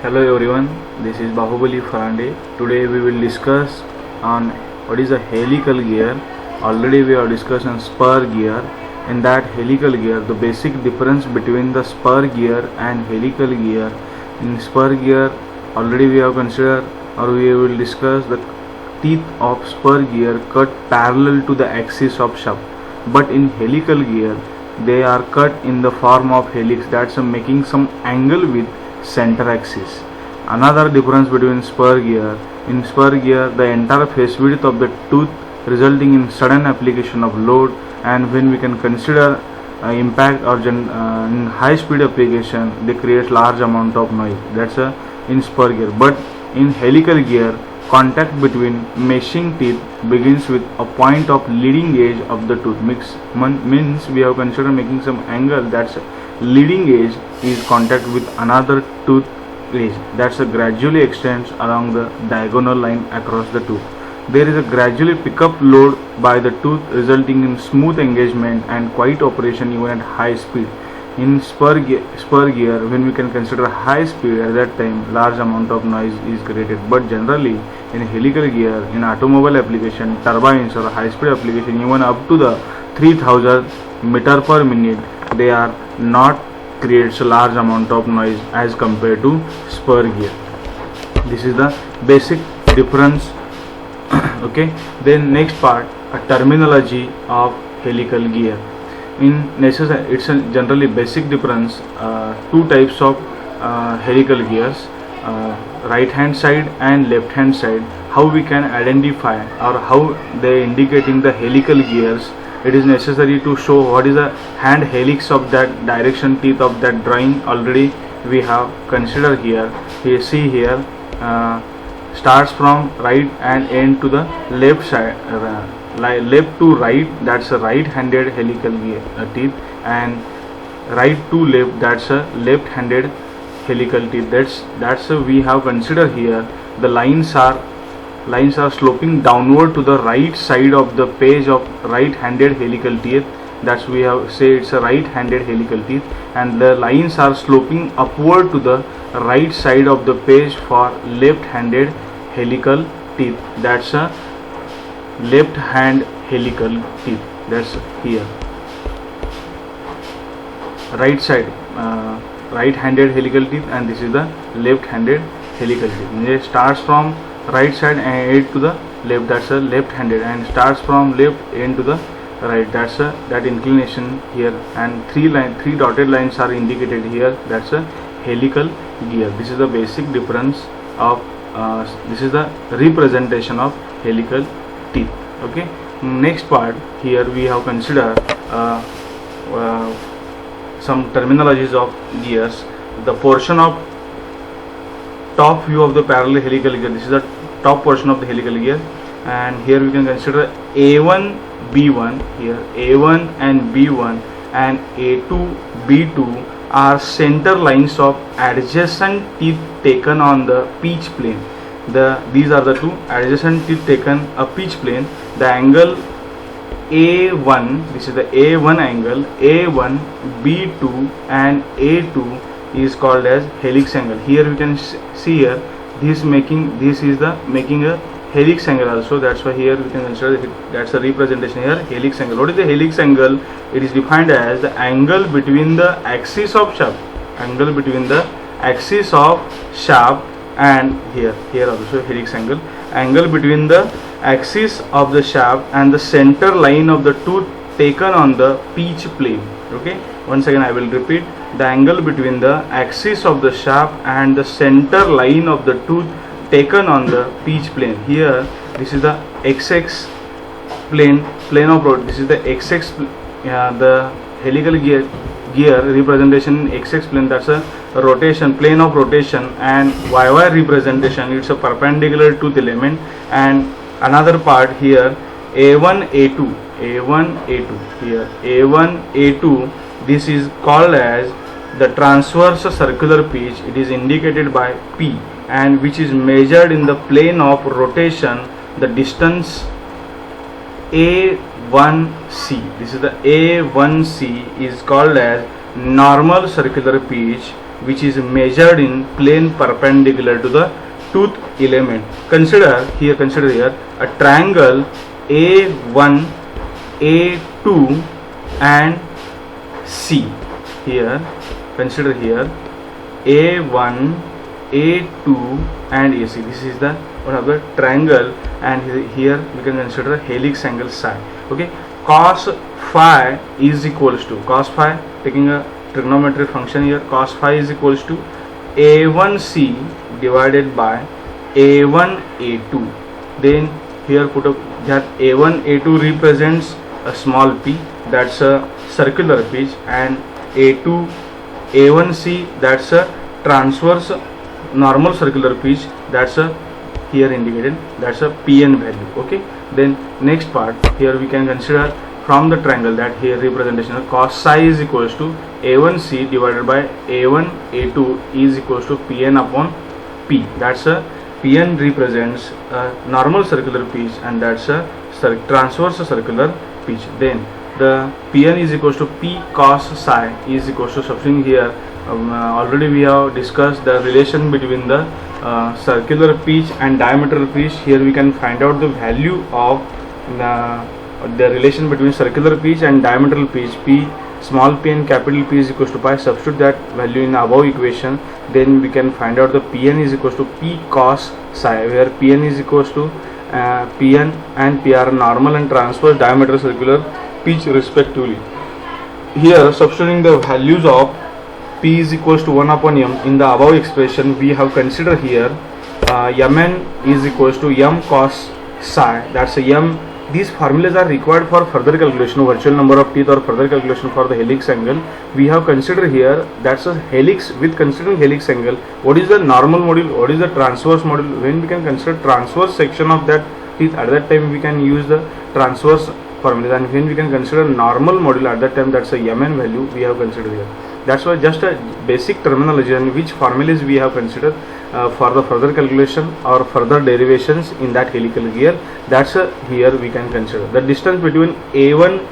Hello everyone, this is Bahubali Farande. Today we will discuss on what is a helical gear. Already we have discussed on spur gear. In that helical gear, the basic difference between the spur gear and helical gear. In spur gear, already we have considered or we will discuss the teeth of spur gear cut parallel to the axis of shaft. But in helical gear, they are cut in the form of helix, that's making some angle with center axis. Another difference between spur gear, in spur gear the entire face width of the tooth resulting in sudden application of load, and when we can consider impact or in high speed application they create large amount of noise, that's in spur gear. But in helical gear, contact between meshing teeth begins with a point of leading edge of the tooth. Means we have considered making some angle, that's leading edge is contact with another tooth edge, that's gradually extends along the diagonal line across the tooth. There is a gradually pickup load by the tooth resulting in smooth engagement and quiet operation even at high speed. In spur gear, when we can consider high speed, at that time large amount of noise is created. But generally in helical gear, in automobile application, turbines or high speed application, even up to the 3000 meter per minute, they are not creates a large amount of noise as compared to spur gear. This is the basic difference. Okay, then next part, a terminology of helical gear. It's a generally basic difference. Two types of helical gears, right hand side and left hand side. How we can identify or how they indicating the helical gears, it is necessary to show what is the hand helix of that direction teeth of that drawing. Already we have considered here. You see here, starts from right and end to the left side, left to right, that's a right handed helical teeth, and right to left, that's a left handed helical teeth. That's we have considered here. The lines are sloping downward to the right side of the page of right handed helical teeth, that's we have say it's a right handed helical teeth, and the lines are sloping upward to the right side of the page for left handed helical teeth, that's a left hand helical teeth, that's here. Right side, right handed helical teeth, and this is the left handed helical teeth. It starts from right side and end to the left, that's a left handed, and starts from left end to the right, that's that inclination here, and three dotted lines are indicated here, that's a helical gear. This is the basic difference of this is the representation of helical teeth. Okay, next part, here we have considered some terminologies of gears. The portion of top view of the parallel helical gear, this is the top portion of the helical gear, and here we can consider A1 B1, here A1 and B1 and A2 B2 are center lines of adjacent teeth taken on the pitch plane. These are the two adjacent teeth taken a pitch plane. The angle A1, this is the A1 angle, A1, B2 and A2 is called as helix angle. Here we can see here, this is making a helix angle also, that's why here we can consider that's a representation here, helix angle. What is the helix angle? It is defined as the angle between the axis of shaft, and here also helix angle between the axis of the shaft and the center line of the tooth taken on the pitch plane. Okay, once again I will repeat, the angle between the axis of the shaft and the center line of the tooth taken on the pitch plane. Here this is the XX plane of road, this is the XX the helical gear representation in XX plane, that's a rotation, plane of rotation, and YY representation, it's a perpendicular tooth element. And another part here, A1 A2 here, A1 A2, this is called as the transverse circular pitch. It is indicated by P, and which is measured in the plane of rotation, the distance A1C. This is the A1C is called as normal circular pitch, which is measured in plane perpendicular to the tooth element. Consider here a triangle A1, A2 and C. Here consider here A1, A2 and AC. This is the one of the triangle, and here we can consider helix angle psi. Okay, cos phi is equals to cos phi, taking a trigonometric function here, cos phi is equals to A1C divided by A1 A2. Then here put up that A1 A2 represents a small p, that's a circular pitch, and A2 A1C, that's a transverse normal circular pitch, that's a here indicated, that's a PN value. Okay, then next part here we can consider from the triangle that here representation of cos psi is equals to A1C divided by A1 A2 is equals to PN upon P. That's a PN represents a normal circular pitch, and that's a transverse circular pitch. Then the PN is equals to P cos psi is equals to something here. Already we have discussed the relation between the circular pitch and diametral pitch. Here we can find out the value of the relation between circular pitch and diametral pitch. P small p and capital P is equals to pi. Substitute that value in above equation, then we can find out the Pn is equals to P cos psi, where Pn is equals to Pn and P are normal and transverse diameter circular pitch respectively. Here substituting the values of P is equals to 1 upon m in the above expression, we have considered here Mn is equals to m cos psi, that's a m. These formulas are required for further calculation, virtual number of teeth or further calculation for the helix angle. We have considered here that's a helix. With considering helix angle, what is the normal module, what is the transverse module? When we can consider transverse section of that teeth, at that time we can use the transverse formula, and when we can consider normal module, at that time that's a Mn value we have considered here. That's why just a basic terminology and which formulas we have considered for the further calculation or further derivations in that helical gear. That's here we can consider the distance between A1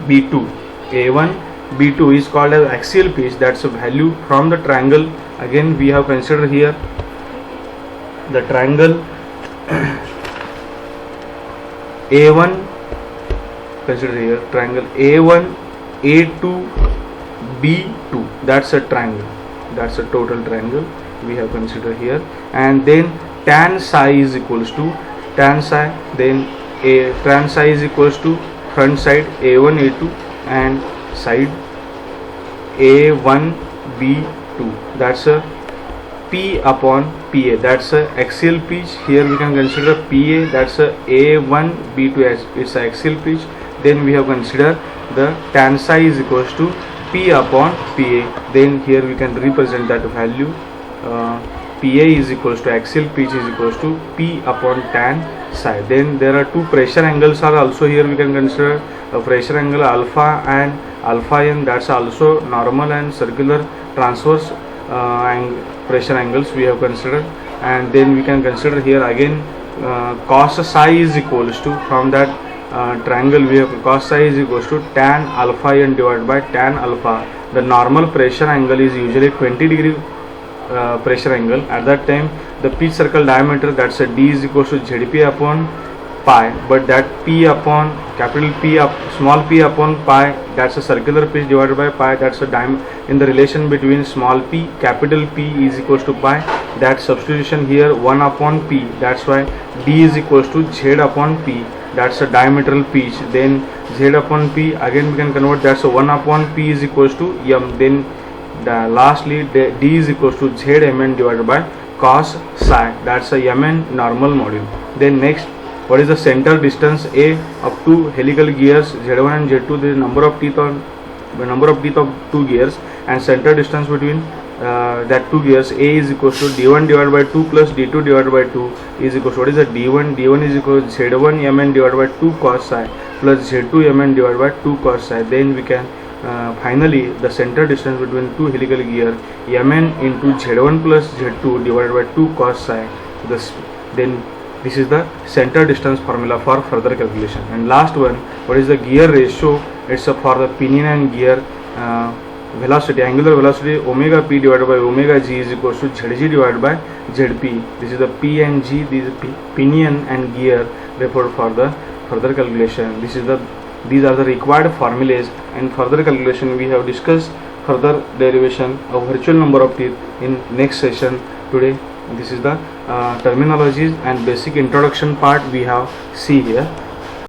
B2. A1 B2 is called as axial pitch. That's a value from the triangle. Again we have considered here the triangle A1. Consider here triangle A1 A2 B2, that's a triangle, that's a total triangle we have considered here. And then tan psi is equals to tan psi, then tan psi is equals to front side A1 A2 and side A1 B2, that's a P upon PA, that's a axial pitch. Here we can consider PA, that's a A1 B2 as it's a axial pitch. Then we have considered the tan psi is equals to P upon PA. Then here we can represent that value. PA is equals to axial pitch is equals to P upon tan psi. Then there are two pressure angles are also here we can consider a pressure angle alpha and alpha n, that's also normal and circular transverse pressure angles we have considered. And then we can consider here again cos psi is equals to, from that triangle we have cos psi is equals to tan alpha n divided by tan alpha. The normal pressure angle is usually 20 degree pressure angle. At that time the pitch circle diameter, that's a d is equals to Zp upon pi, but that p upon capital P up small p upon pi, that's a circular pitch divided by pi, that's a diameter in the relation between small p capital P is equals to pi. That substitution here 1 upon p, that's why d is equals to Z upon p, that's a diametral pitch. Then Z upon p again we can convert, that's a 1 upon p is equals to m. Then lastly d is equals to Zmn divided by cos psi, that's a Mn normal module. Then next, what is the center distance A of two helical gears Z1 and Z2? The number of teeth of two gears, and center distance between that two gears A is equals to d1 divided by 2 plus d2 divided by 2 is equals to, what is the d1? D1 is equal to Z1 Mn divided by 2 cos psi plus Z2 Mn divided by 2 cos psi. Then we can finally the center distance between two helical gear Mn into Z1 plus Z2 divided by 2 cos psi. Then this is the center distance formula for further calculation. And last one, what is the gear ratio? It's for the pinion and gear velocity, angular velocity omega p divided by omega g is equals to zg divided by zp. This is the p and g, this is pinion and gear referred for the further calculation. These are the required formulas, and further calculation we have discussed further derivation of virtual number of teeth in next session. Today this is the terminologies and basic introduction part we have see here.